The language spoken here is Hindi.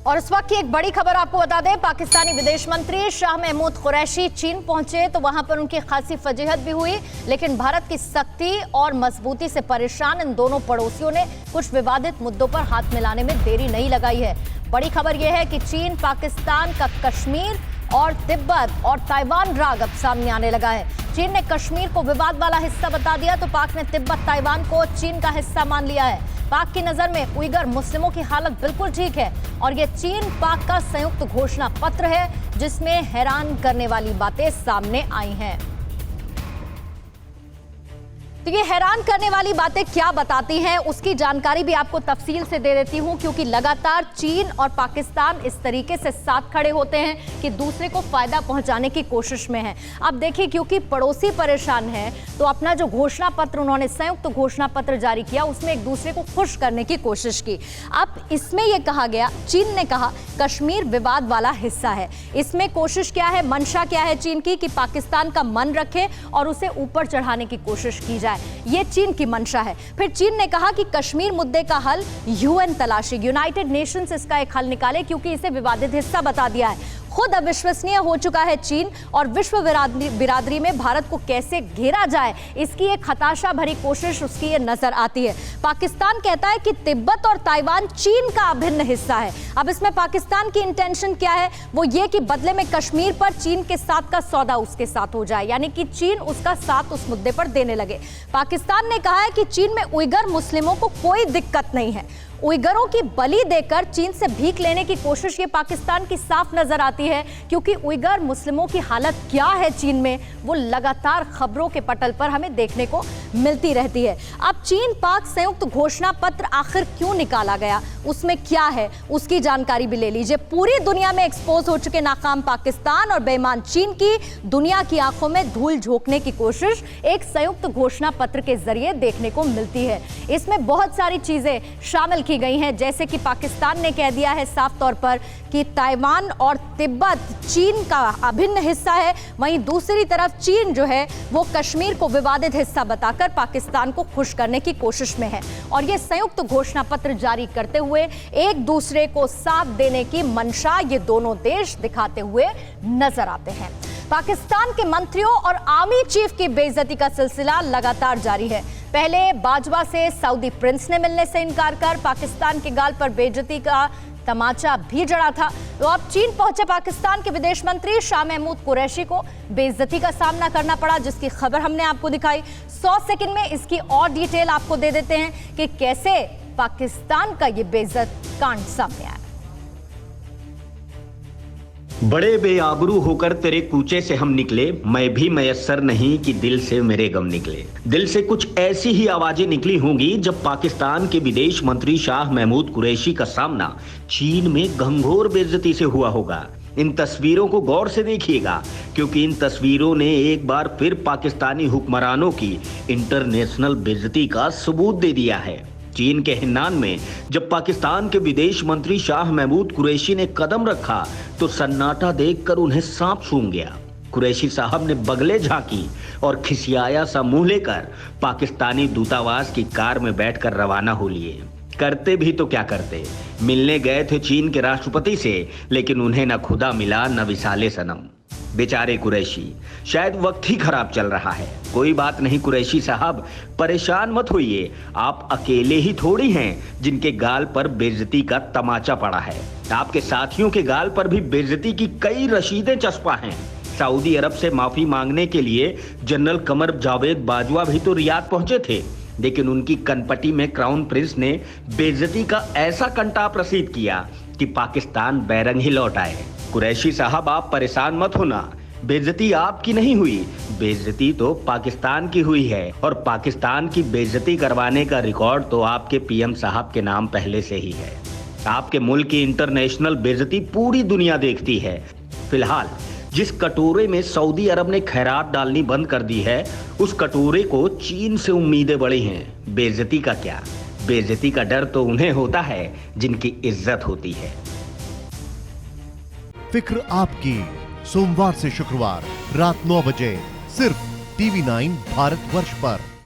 और इस वक्त की एक बड़ी खबर आपको बता दें, पाकिस्तानी विदेश मंत्री शाह महमूद कुरैशी चीन पहुंचे तो वहां पर उनकी खासी फजीहत भी हुई, लेकिन भारत की सख्ती और मजबूती से परेशान इन दोनों पड़ोसियों ने कुछ विवादित मुद्दों पर हाथ मिलाने में देरी नहीं लगाई है। बड़ी खबर यह है कि चीन पाकिस्तान का कश्मीर और तिब्बत और ताइवान राग अब सामने आने लगा है। चीन ने कश्मीर को विवाद वाला हिस्सा बता दिया तो पाक ने तिब्बत ताइवान को चीन का हिस्सा मान लिया है। पाक की नजर में उइगर मुस्लिमों की हालत बिल्कुल ठीक है और ये चीन पाक का संयुक्त घोषणा पत्र है जिसमें हैरान करने वाली बातें सामने आई हैं। तो ये हैरान करने वाली बातें क्या बताती हैं उसकी जानकारी भी आपको तफसील से दे देती हूं, क्योंकि लगातार चीन और पाकिस्तान इस तरीके से साथ खड़े होते हैं कि दूसरे को फायदा पहुंचाने की कोशिश में है। अब देखिए, क्योंकि पड़ोसी परेशान है तो अपना जो घोषणा पत्र उन्होंने संयुक्त घोषणा पत्र जारी किया उसमें एक दूसरे को खुश करने की कोशिश की। अब इसमें यह कहा गया, चीन ने कहा कश्मीर विवाद वाला हिस्सा है। इसमें कोशिश क्या है, मंशा क्या है चीन की कि पाकिस्तान का मन रखे और उसे ऊपर चढ़ाने की कोशिश की जाए, ये चीन की मंशा है। फिर चीन ने कहा कि कश्मीर मुद्दे का हल यूएन तलाशे, यूनाइटेड नेशंस इसका एक हल निकाले क्योंकि इसे विवादित हिस्सा बता दिया है। खुद अविश्वसनीय हो चुका है चीन और विश्व बिरादरी में भारत को कैसे घेरा जाए इसकी एक हताशा भरी कोशिश उसकी ये नजर आती है। पाकिस्तान कहता है कि तिब्बत और ताइवान चीन का अभिन्न हिस्सा है। अब इसमें पाकिस्तान की इंटेंशन क्या है, वो ये कि बदले में कश्मीर पर चीन के साथ का सौदा उसके साथ हो जाए, यानी कि चीन उसका साथ उस मुद्दे पर देने लगे। पाकिस्तान ने कहा है कि चीन में उइगर मुस्लिमों को कोई दिक्कत नहीं है। उइगरों की बलि देकर चीन से भीख लेने की कोशिश ये पाकिस्तान की साफ नजर आती है, क्योंकि उइगर मुस्लिमों की हालत क्या है चीन में वो लगातार खबरों के पटल पर हमें देखने को मिलती रहती है। अब चीन पाक संयुक्त घोषणा पत्र आखिर क्यों निकाला गया, उसमें क्या है उसकी जानकारी भी ले लीजिए। पूरी दुनिया में एक्सपोज हो चुके नाकाम पाकिस्तान और बेईमान चीन की दुनिया की आंखों में धूल झोंकने की कोशिश एक संयुक्त घोषणा पत्र के जरिए देखने को मिलती है। इसमें बहुत सारी चीजें शामिल की गई हैं, जैसे कि पाकिस्तान ने कह दिया है साफ तौर पर कि ताइवान और तिब्बत चीन का अभिन्न हिस्सा है, वहीं दूसरी तरफ चीन जो है वो कश्मीर को विवादित हिस्सा बताकर पाकिस्तान को खुश करने की कोशिश में है और ये संयुक्त घोषणा पत्र जारी करते हुए एक दूसरे को साथ देने की मंशा ये दोनों देश दिखाते हुए नजर आते हैं। पाकिस्तान के मंत्रियों और आर्मी चीफ की बेइज्जती का सिलसिला लगातार जारी है। पहले बाजवा से सऊदी प्रिंस ने मिलने से इनकार कर पाकिस्तान के गाल पर बेइज्जती का तमाचा भी जड़ा था, तो अब चीन पहुंचे पाकिस्तान के विदेश मंत्री शाह महमूद कुरैशी को बेइज्जती का सामना करना पड़ा, जिसकी खबर हमने आपको दिखाई। 100 सेकंड में इसकी और डिटेल आपको दे देते हैं कि कैसे पाकिस्तान का ये बेइज्जत कांड सामने आया। बड़े बेआबरू होकर तेरे कूचे से हम निकले, मैं भी मयस्सर नहीं कि दिल से मेरे गम निकले। दिल से कुछ ऐसी ही आवाजें निकली होंगी जब पाकिस्तान के विदेश मंत्री शाह महमूद कुरैशी का सामना चीन में घंघोर बेइज्जती से हुआ होगा। इन तस्वीरों को गौर से देखिएगा, क्योंकि इन तस्वीरों ने एक बार फिर पाकिस्तानी हुक्मरानों की इंटरनेशनल बेइज्जती का सबूत दे दिया है। चीन के हिन्नान में जब पाकिस्तान के विदेश मंत्री शाह महमूद कुरैशी ने कदम रखा तो सन्नाटा देखकर उन्हें सांप सूंघ गया। कुरैशी साहब ने बगले झांकी और खिसियाया सा मुंह लेकर पाकिस्तानी दूतावास की कार में बैठकर रवाना हो लिए। करते भी तो क्या करते, मिलने गए थे चीन के राष्ट्रपति से, लेकिन उन्हें न खुदा मिला न विसाले सनम। बेचारे कुरैशी, शायद वक्त ही खराब चल रहा है। कोई बात नहीं कुरैशी साहब, परेशान मत होइए, आप अकेले ही थोड़ी हैं जिनके गाल पर बेइज्जती का तमाचा पड़ा है। आपके साथियों के गाल पर भी बेइज्जती की कई रशीदें चस्पा हैं। सऊदी अरब से माफी मांगने के लिए जनरल कमर जावेद बाजवा भी तो रियाद पहुंचे थे, लेकिन उनकी कनपटी में क्राउन प्रिंस ने बेइज्जती का ऐसा कंटाप रसीद किया कि पाकिस्तान बैरंग ही लौट आए। कुरैशी साहब, आप परेशान मत होना, बेइज्जती आपकी नहीं हुई, बेइज्जती तो पाकिस्तान की हुई है और पाकिस्तान की बेइज्जती करवाने का रिकॉर्ड तो आपके पीएम साहब के नाम पहले से ही है। आपके मुल्क की इंटरनेशनल बेइज्जती पूरी दुनिया देखती है। फिलहाल जिस कटोरे में सऊदी अरब ने खैरात डालनी बंद कर दी है, उस कटोरे को चीन से उम्मीदें बड़ी हैं। बेइज्जती का क्या, बेइज्जती का डर तो उन्हें होता है जिनकी इज्जत होती है। फिक्र आपकी, सोमवार से शुक्रवार रात 9 बजे सिर्फ TV9 भारतवर्ष पर।